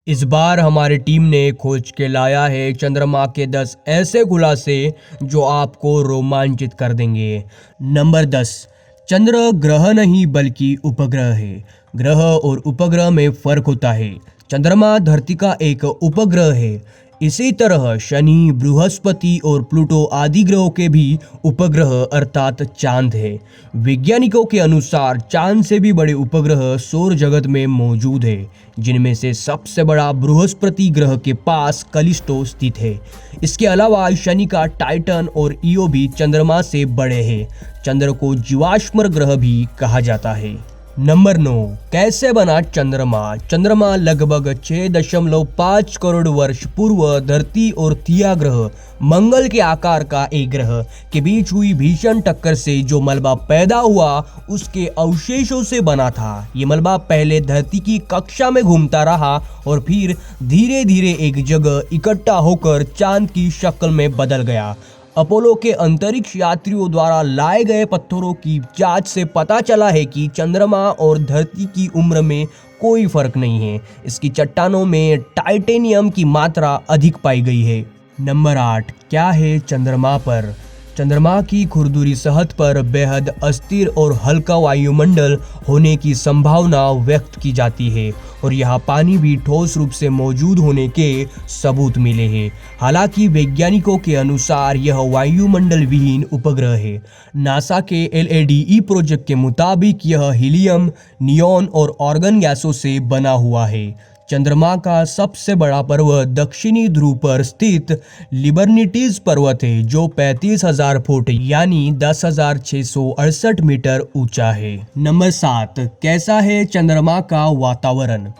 इस बार हमारी टीम ने खोज के लाया है चंद्रमा के 10 ऐसे खुलासे जो आपको रोमांचित कर देंगे। नंबर 10। चंद्र ग्रह नहीं बल्कि उपग्रह है। ग्रह और उपग्रह में फर्क होता है। चंद्रमा धरती का एक उपग्रह है। इसी तरह शनि, बृहस्पति और प्लूटो आदि ग्रहों के भी उपग्रह अर्थात चांद है। वैज्ञानिकों के अनुसार चांद से भी बड़े उपग्रह सौर जगत में मौजूद है, जिनमें से सबसे बड़ा बृहस्पति ग्रह के पास कलिस्टो स्थित है। इसके अलावा शनि का टाइटन और ईओ भी चंद्रमा से बड़े हैं। चंद्र को जीवाश्म ग्रह भी कहा जाता है। नंबर 9। कैसे बना चंद्रमा? चंद्रमा लगभग 6.5 करोड़ वर्ष पूर्व धरती और थिया ग्रह मंगल के आकार का एक ग्रह के बीच हुई भीषण टक्कर से जो मलबा पैदा हुआ उसके अवशेषों से बना था। ये मलबा पहले धरती की कक्षा में घूमता रहा और फिर धीरे धीरे एक जगह इकट्ठा होकर चांद की शक्ल में बदल गया। अपोलो के अंतरिक्ष यात्रियों द्वारा लाए गए पत्थरों की जांच से पता चला है कि चंद्रमा और धरती की उम्र में कोई फर्क नहीं है। इसकी चट्टानों में टाइटेनियम की मात्रा अधिक पाई गई है। नंबर 8। क्या है चंद्रमा पर? चंद्रमा की खुरदुरी सतह पर बेहद अस्थिर और हल्का वायुमंडल होने की संभावना व्यक्त की जाती है और यहाँ पानी भी ठोस रूप से मौजूद होने के सबूत मिले हैं। हालांकि वैज्ञानिकों के अनुसार यह वायुमंडल विहीन उपग्रह है। नासा के LADE प्रोजेक्ट के मुताबिक यह हीलियम, नियॉन और आर्गन गैसों से बना हुआ है। चंद्रमा का सबसे बड़ा पर्वत दक्षिणी ध्रुव पर स्थित लिबर्टीज पर्वत है, जो 35,000 फुट यानी 10,668 मीटर ऊंचा है। नंबर 7। कैसा है चंद्रमा का वातावरण?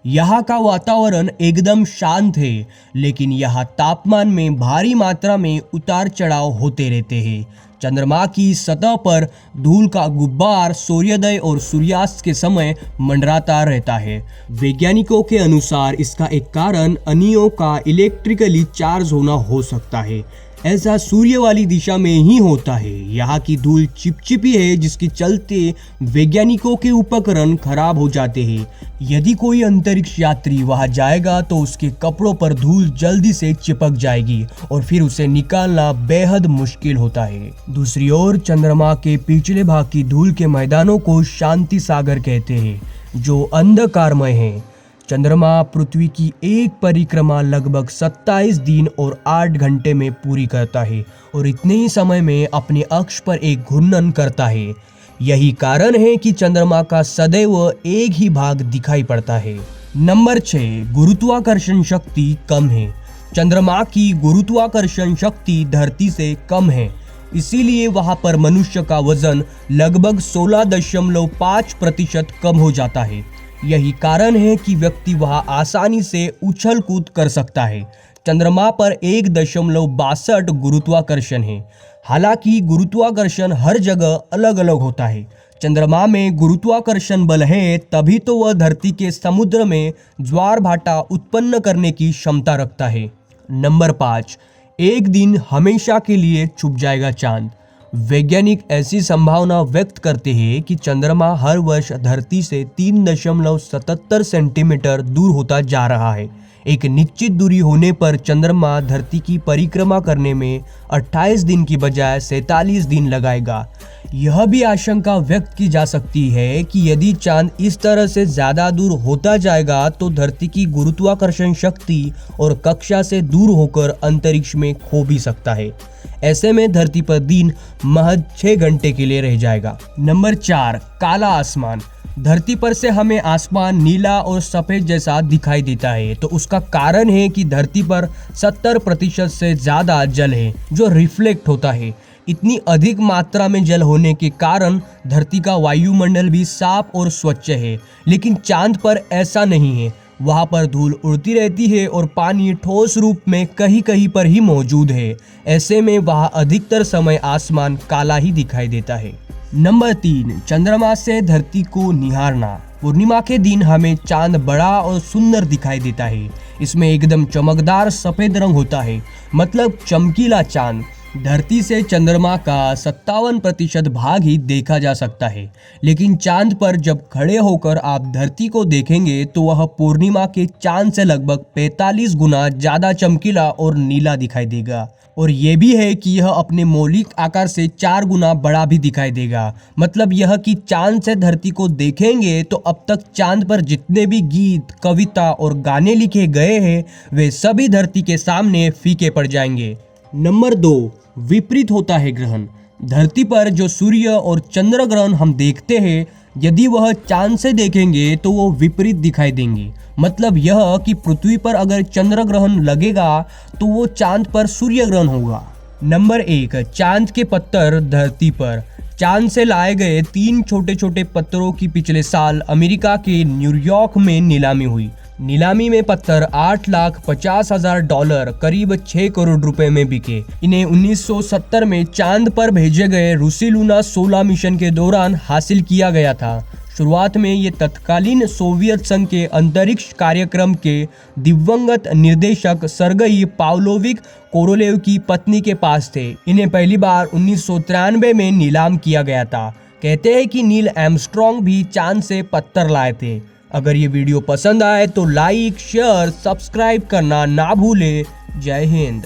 यहाँ का वातावरण एकदम शांत है, लेकिन यहाँ तापमान में भारी मात्रा में उतार चढ़ाव होते रहते हैं। चंद्रमा की सतह पर धूल का गुब्बार सूर्योदय और सूर्यास्त के समय मंडराता रहता है। वैज्ञानिकों के अनुसार इसका एक कारण अणुओं का इलेक्ट्रिकली चार्ज होना हो सकता है। ऐसा सूर्य वाली दिशा में ही होता है। यहाँ की धूल चिपचिपी है, जिसके चलते वैज्ञानिकों के उपकरण खराब हो जाते हैं। यदि कोई अंतरिक्ष यात्री वहां जाएगा तो उसके कपड़ों पर धूल जल्दी से चिपक जाएगी और फिर उसे निकालना बेहद मुश्किल होता है। दूसरी ओर चंद्रमा के पिछले भाग की धूल के मैदानों को शांति सागर कहते हैं, जो अंधकारमय है। चंद्रमा पृथ्वी की एक परिक्रमा लगभग 27 दिन और 8 घंटे में पूरी करता है और इतने ही समय में अपने अक्ष पर एक घूर्णन करता है। यही कारण है कि चंद्रमा का सदैव एक ही भाग दिखाई पड़ता है। नंबर 6। गुरुत्वाकर्षण शक्ति कम है। चंद्रमा की गुरुत्वाकर्षण शक्ति धरती से कम है, इसीलिए वहां पर मनुष्य का वजन लगभग 16.5% कम हो जाता है। यही कारण है कि व्यक्ति वहां आसानी से उछल कूद कर सकता है। चंद्रमा पर 1.62 गुरुत्वाकर्षण है। हालांकि गुरुत्वाकर्षण हर जगह अलग अलग होता है। चंद्रमा में गुरुत्वाकर्षण बल है, तभी तो वह धरती के समुद्र में ज्वार भाटा उत्पन्न करने की क्षमता रखता है। नंबर 5। एक दिन हमेशा के लिए छुप जाएगा चांद। वैज्ञानिक ऐसी संभावना व्यक्त करते हैं कि चंद्रमा हर वर्ष धरती से 3.77 सेंटीमीटर दूर होता जा रहा है। एक निश्चित दूरी होने पर चंद्रमा धरती की परिक्रमा करने में 28 दिन की बजाय 47 दिन लगाएगा। यह भी आशंका व्यक्त की जा सकती है कि यदि चांद इस तरह से ज्यादा दूर होता जाएगा तो धरती की गुरुत्वाकर्षण शक्ति और कक्षा से दूर होकर अंतरिक्ष में खो भी सकता है। ऐसे में धरती पर दिन महज 6 घंटे के लिए रह जाएगा। नंबर 4। काला आसमान। धरती पर से हमें आसमान नीला और सफेद जैसा दिखाई देता है, तो उसका कारण है कि धरती पर 70% से ज्यादा जल है जो रिफ्लेक्ट होता है। इतनी अधिक मात्रा में जल होने के कारण धरती का वायुमंडल भी साफ और स्वच्छ है, लेकिन चांद पर ऐसा नहीं है। वहां पर धूल उड़ती रहती है और पानी ठोस रूप में कहीं कहीं पर ही मौजूद है। ऐसे में वहां अधिकतर समय आसमान काला ही दिखाई देता है। नंबर 3। चंद्रमा से धरती को निहारना। पूर्णिमा के दिन हमें चांद बड़ा और सुंदर दिखाई देता है। इसमें एकदम चमकदार सफेद रंग होता है, मतलब चमकीला चांद। धरती से चंद्रमा का 57% भाग ही देखा जा सकता है, लेकिन चांद पर जब खड़े होकर आप धरती को देखेंगे तो वह पूर्णिमा के चांद से लगभग 45 गुना ज्यादा चमकीला और नीला दिखाई देगा। और ये भी है कि यह अपने मौलिक आकार से 4 गुना बड़ा भी दिखाई देगा। मतलब यह कि चांद से धरती को देखेंगे तो अब तक चांद पर जितने भी गीत, कविता और गाने लिखे गए हैं वे सभी धरती के सामने फीके पड़ जाएंगे। नंबर 2, विपरीत होता है ग्रहण। धरती पर जो सूर्य और चंद्र ग्रहण हम देखते हैं, यदि वह चांद से देखेंगे तो वो विपरीत दिखाई देंगे। मतलब यह कि पृथ्वी पर अगर चंद्र ग्रहण लगेगा तो वो चांद पर सूर्य ग्रहण होगा। नंबर 1, चांद के पत्थर धरती पर। चांद से लाए गए 3 छोटे छोटे पत्थरों की पिछले साल अमेरिका के न्यूयॉर्क में नीलामी हुई। नीलामी में पत्थर $8,50,000 करीब 6 करोड़ रुपए में बिके। इन्हें 1970 में चांद पर भेजे गए रूसी लूना 16 मिशन के दौरान हासिल किया गया था। शुरुआत में ये तत्कालीन सोवियत संघ के अंतरिक्ष कार्यक्रम के दिवंगत निर्देशक सर्गई पाव्लोविच कोरोलेव की पत्नी के पास थे। इन्हें पहली बार 1993 में नीलाम किया गया था। कहते हैं कि नील आर्मस्ट्रांग भी चांद से पत्थर लाए थे। अगर ये वीडियो पसंद आए तो लाइक, शेयर, सब्सक्राइब करना ना भूले। जय हिंद।